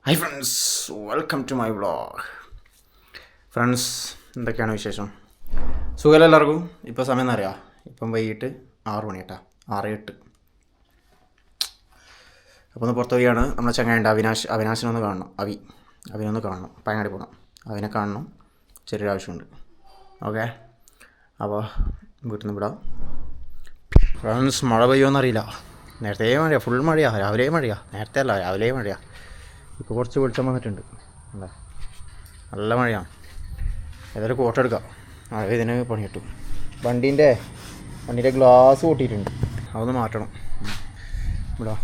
Hi friends, welcome to my vlog. Friends, എന്തൊക്കെയാണ് വിശേഷം? സുഖമല്ല എല്ലാവർക്കും? ഇപ്പോൾ സമയം എന്നറിയാം, ഇപ്പം വൈകിട്ട് 6 മണി കേട്ടോ, 6:08. അപ്പോൾ ഒന്ന് പുറത്ത് പോവുകയാണ്. നമ്മുടെ ചങ്ങായുണ്ട് അവിനാശിനൊന്ന് കാണണം. അവിനൊന്ന് കാണണം. പയങ്ങാടി പോകണം. അവിനെ കാണണം, ചെറിയൊരു ആവശ്യമുണ്ട്. ഓക്കെ, അപ്പോൾ വീട്ടിൽ നിന്ന് വിടാം. ഫ്രണ്ട്സ്, മഴ പെയ്യുമെന്നറിയില്ല. നേരത്തെ മഴയാണ്, ഫുൾ മഴയാണ്. രാവിലെ മഴയാണ്, നേരത്തെ അല്ല, രാവിലെ മഴയാണ്. ഇപ്പോൾ കുറച്ച് വെളിച്ചം വന്നിട്ടുണ്ട്. അല്ല, നല്ല മഴയാണ്. ഏതായാലും കോട്ട് എടുക്കാം, മഴ ഇതിന് പണി കിട്ടും. വണ്ടീൻ്റെ ഗ്ലാസ് പൊട്ടിയിട്ടുണ്ട്, അതൊന്ന് മാറ്റണം. ഇവിടെ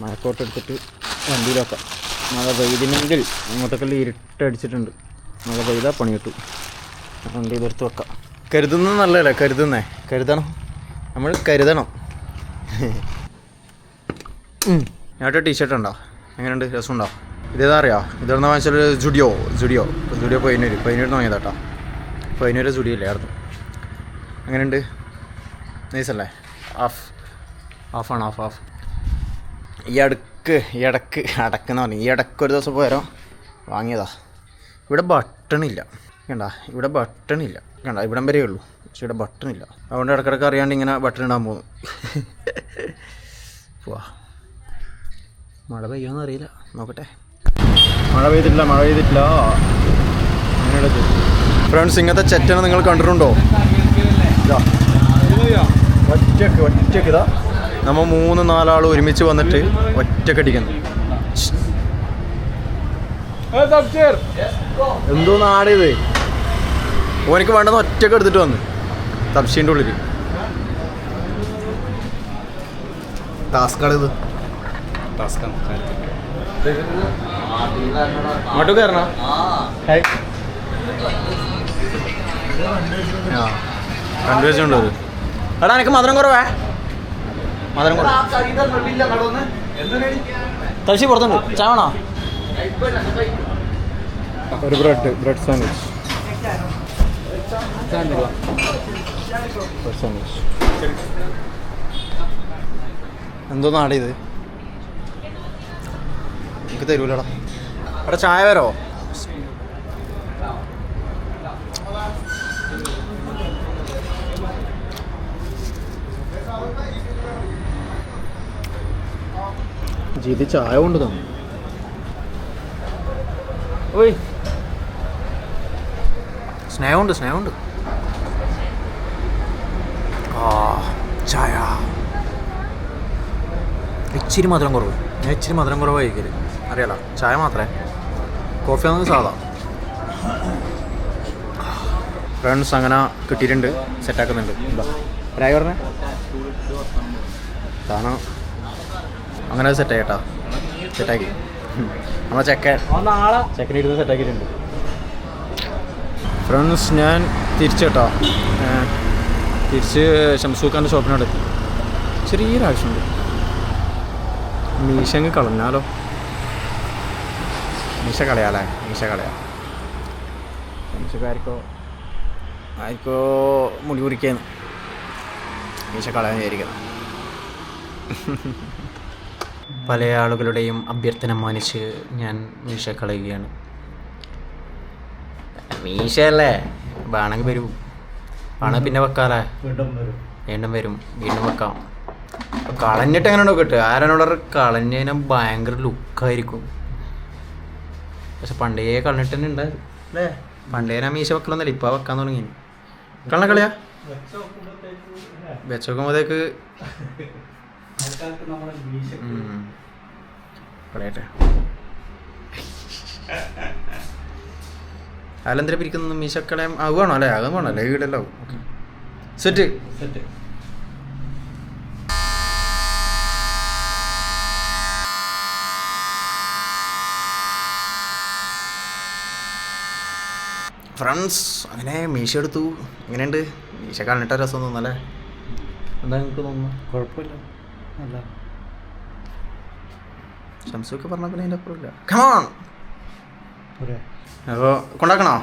മഴക്കോട്ട് എടുത്തിട്ട് വണ്ടിയിലൊക്കെ മഴ പെയ്തില്ലെങ്കിൽ അങ്ങോട്ടൊക്കെ ഇരുട്ടടിച്ചിട്ടുണ്ട്. മഴ പെയ്താൽ പണി കിട്ടും. വണ്ടി ഇതെടുത്ത് വെക്കാം. കരുതുന്നത് നല്ലതല്ലേ? കരുതണം, നമ്മൾ കരുതണം. ഞാട്ട് ടീഷർട്ട് ഉണ്ടോ? എങ്ങനെയുണ്ട്? രസമുണ്ടോ? ഇതേതാ അറിയാം? ഇതെന്ന് വാങ്ങിച്ചാൽ ജുഡിയോ പതിനൂര് വാങ്ങിയതാട്ടോ. 15 ജുഡിയല്ലേ ആയിരുന്നു. എങ്ങനെയുണ്ട്? നൈസല്ലേ? ഹാഫ് ഈ ഇടക്ക് ഒരു ദിവസം പോയാലോ വാങ്ങിയതാ. ഇവിടെ ബട്ടണില്ല കണ്ട, ഇവിടം വരെയേ ഉള്ളൂ, പക്ഷെ ഇവിടെ ബട്ടണില്ല. അതുകൊണ്ട് ഇടക്കിടക്ക് അറിയാണ്ട് ഇങ്ങനെ ബട്ടൺ ഇടാൻ പോകുന്നു. പോവാ. മഴ പെയ്യുമെന്ന് അറിയില്ല, നോക്കട്ടെ. മഴ പെയ്തിട്ടില്ല. അങ്ങനെയുള്ള ഫ്രണ്ട്സ്, ഇങ്ങനത്തെ ചെറ്റനെ നിങ്ങൾ കണ്ടിട്ടുണ്ടോ? ഒറ്റക്ക് ഇതാ നമ്മൾ 3-4 ആൾ ഒരുമിച്ച് വന്നിട്ട് ഒറ്റക്കടിക്കുന്നു. എന്തോ നാടിത്. ഓനിക്ക് വേണ്ടെന്ന് ഒറ്റക്ക് എടുത്തിട്ട് വന്ന് തബ്ഷീൻ്റെ ഉള്ളിൽ. ടാസ്കാണിത്. അങ്ങോട്ട് കയറണോ? കണ്ടുവെച്ചുണ്ടോ? എടാ, എനിക്ക് മധുരം കുറവേ. തൽശി പുറത്തുണ്ട്. ചാവണോ? ഒരു ബ്രെഡ് സാൻഡ്വിച്ച്. എന്തോ നാടിയത്? എനിക്ക് തരൂലടാ. അവിടെ ചായ വരോ? ജീതി ചായ കൊണ്ട് തന്നു. ഓയ്, സ്നേഹമുണ്ട്. ചായ ഇച്ചിരി മധുരം കുറവ്. ഞാൻ ഇച്ചിരി മധുരം കുറവായിരിക്കല്, അറിയാലോ. ചായ മാത്രമേ, കോഫി ആണെങ്കിൽ സാധാ. ഫ്രണ്ട്സ്, അങ്ങനെ കിട്ടിയിട്ടുണ്ട്, സെറ്റാക്കുന്നുണ്ട്. എന്താ പ്രായ പറഞ്ഞേ? സാധനം അങ്ങനെ സെറ്റായി കേട്ടോ. സെറ്റാക്കി നമ്മളെ ചെക്കനിരുന്ന് സെറ്റാക്കിയിട്ടുണ്ട്. ഫ്രണ്ട്സ്, ഞാൻ തിരിച്ച് ഷംസൂഖാൻ്റെ ഷോപ്പിനോടെത്തി. ചെറിയൊരാവശ്യമുണ്ട്. മീശ കളഞ്ഞാലോ? മീശ കളയാം. ആർക്കോ മുടി കുറിക്കാന്ന് മീശ കളയാൻ വിചാരിക്കണം. പല ആളുകളുടെയും അഭ്യർത്ഥന മാനിച്ച് ഞാൻ മീശ കളയുകയാണ്. മീശയല്ലേ, വേണമെങ്കിൽ വരൂ. വേണമെങ്കിൽ പിന്നെ വെക്കാലേ. വീണ്ടും വെക്കാം. കളഞ്ഞിട്ട് എങ്ങനെ ഉണ്ടോ കിട്ടുക? ആരാനോട് കളഞ്ഞു കഴിഞ്ഞാൽ ഭയങ്കര ലുക്കായിരിക്കും. പക്ഷെ പണ്ടേ കളഞ്ഞിട്ട് തന്നെ ഉണ്ടായിരുന്നു അല്ലേ? പണ്ടേ ഞാൻ മീശ വെക്കലൊന്നല്ല, ഇപ്പം വെക്കാൻ തുടങ്ങി. കളിയാ വെച്ച് നോക്കുമ്പോഴത്തേക്ക് കളയട്ടെ. അതെന്തിനാ പിരിക്കുന്നു? മീശക്കളയും അത് വേണോ അല്ലേ? അതും വേണോ അല്ലേ? വീടല്ലോ. Okay, set. ഫ്രണ്ട്സ്, അങ്ങനെ മീശ എടുത്തു. എങ്ങനെയുണ്ട്? മീശ കളഞ്ഞിട്ട രസം തോന്നല്ലേ? എന്താ നിങ്ങൾക്ക് തോന്നുന്നു? കുഴപ്പമില്ല, അല്ല ഷംസൊക്കെ പറഞ്ഞാൽ പിന്നെ അതിൻ്റെ അപ്പുറമില്ല. കമോൺ. അപ്പോൾ കൊണ്ടാക്കണോ?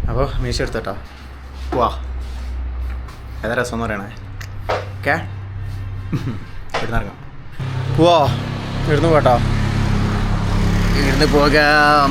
അപ്പോൾ മീശ എടുത്തോട്ടോ. വാ, ഏതാ രസം എന്ന് പറയണേ. ഓക്കെ ഇവിടുന്ന് പോവാ ഇവിടുന്ന് പോട്ടോ ഇവിടുന്ന് പോകാം